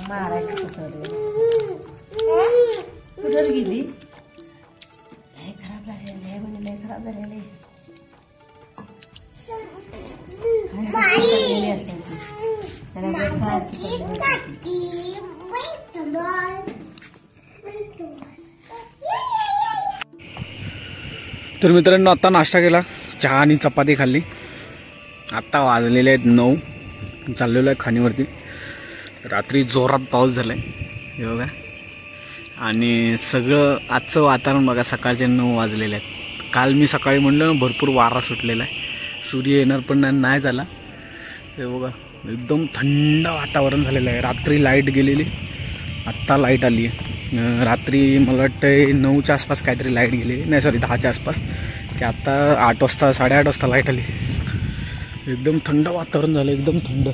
मारायचं कसं रे कुठं गेली लय खराब झाले लय म्हणजे लय खराब झालेले तर मित्रांनो आता नाश्ता केला चहा आणि चपाती खाल्ली आत्ता वाजलेले आहेत 9 चाललेलो आहे खाणीवरती रात्री जोरात पाऊस झालाय हे बघा आणि सगळं आजचं वातावरण बघा सकाळचे 9 वाजलेले आहेत काल मी सकाळी म्हणलं ना भरपूर वारा सुटलेला आहे सूर्य येणार पण नाही झाला हे बघा एकदम थंड वातावरण झालेलं आहे रात्री लाईट गेलेली आत्ता लाईट आली आहे रात्री मला वाटतं 9च्या आसपास काहीतरी लाईट गेली नाही सॉरी 10च्या आसपास की आत्ता 8 वाजता 8:30 वाजता लाईट आली एकदम थंड वातावरण झालं एकदम थंड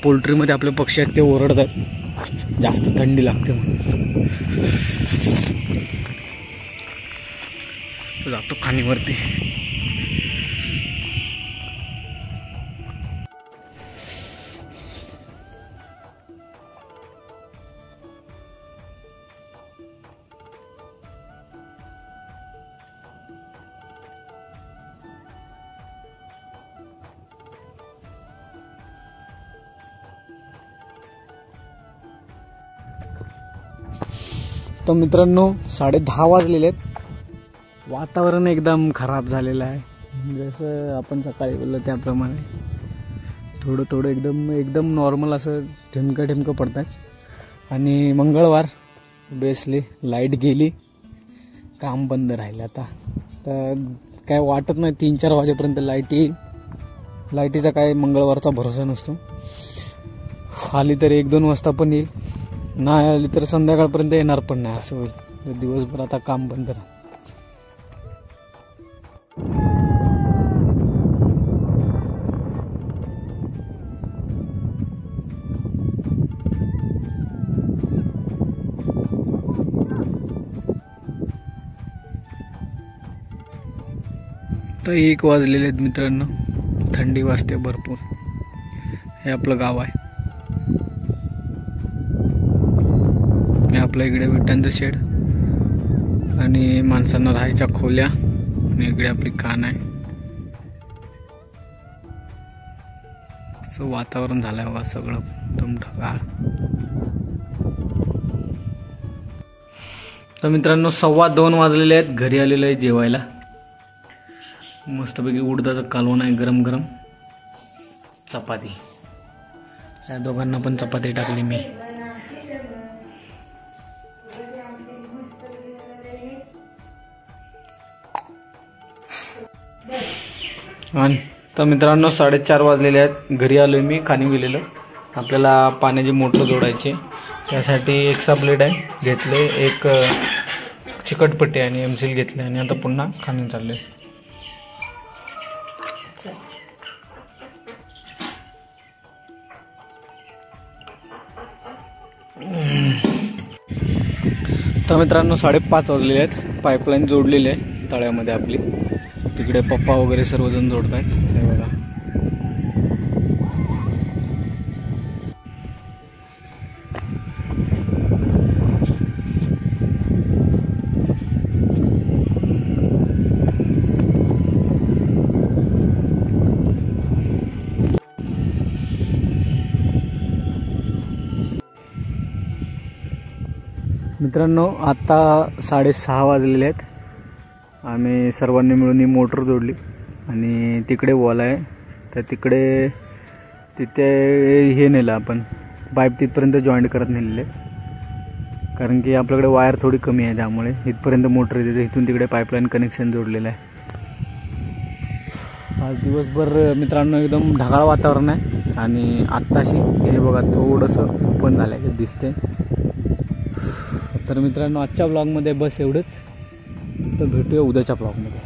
पोल्ट्रीमध्ये आपले पक्षी आहेत ते ओरडतात जास्त थंडी लागते म्हणून जातो खाणीवरती तर मित्रांनो 10:30 वाजलेले आहेत वातावरण एकदम खराब झालेलं आहे जसं आपण सकाळी बोललो त्याप्रमाणे थोडं एकदम नॉर्मल असं ठिमकं पडतात आणि मंगळवार बेसली लाईट गेली काम बंद राहिलं आता तर काय वाटत नाही 3-4 वाजेपर्यंत लाईट येईल लाईटीचा काय मंगळवारचा भरोसा नसतो आली तर 1-2 वाजता पण येईल नाही आली तर संध्याकाळपर्यंत येणार पण नाही असं होईल दिवसभर आता काम बंद राहतं तर 1 वाजलेले आहेत मित्रांनो थंडी वाजते भरपूर हे आपलं गाव आहे आपल्या इकडे विटांचं शेड आणि माणसांना राहायच्या खोल्या आणि इकडे आपली कान आहे असं वातावरण झालंय बघा सगळं एकदम ढगाळ तर मित्रांनो 2:15 वाजलेले आहेत घरी आलेलो आहे जेवायला मस्तपैकी उडदाचं कालवण आहे गरम गरम चपाती या दोघांना पण चपाती टाकली मी आणि तर मित्रांनो 4:30 वाजलेले आहेत घरी आलोय मी खाणी गेलेलो आपल्याला पाण्याची मोटर जोडायची त्यासाठी एक सबलेट आहे घेतले एक चिकटपट्टी आणि एमसील घेतले आणि आता पुन्हा खाणी चालले तर मित्रांनो 5:30 वाजलेले आहेत पाईपलाईन जोडलेली आहे तळ्यामध्ये आपली तिकडे पप्पा वगैरे सर्वजण जोडतायत हे बघा मित्रांनो आता 6:30 वाजलेले आहेत आम्ही सर्वांनी मिळून ही मोटर जोडली आणि तिकडे वॉल आहे तर तिथे हे नेलं आपण पाईप तिथपर्यंत जॉईंट करत नेलेले कारण की आपल्याकडे वायर थोडी कमी आहे त्यामुळे इथपर्यंत मोटर येते इथून तिकडे पाईपलाईन कनेक्शन जोडलेलं आहे आज दिवसभर मित्रांनो एकदम ढगाळ वातावरण आहे आणि आत्ताशी हे बघा थोडंसं ओपन झालं दिसते तर मित्रांनो आजच्या ब्लॉगमध्ये बस एवढंच तर भेटूया उद्याच्या ब्लॉगमध्ये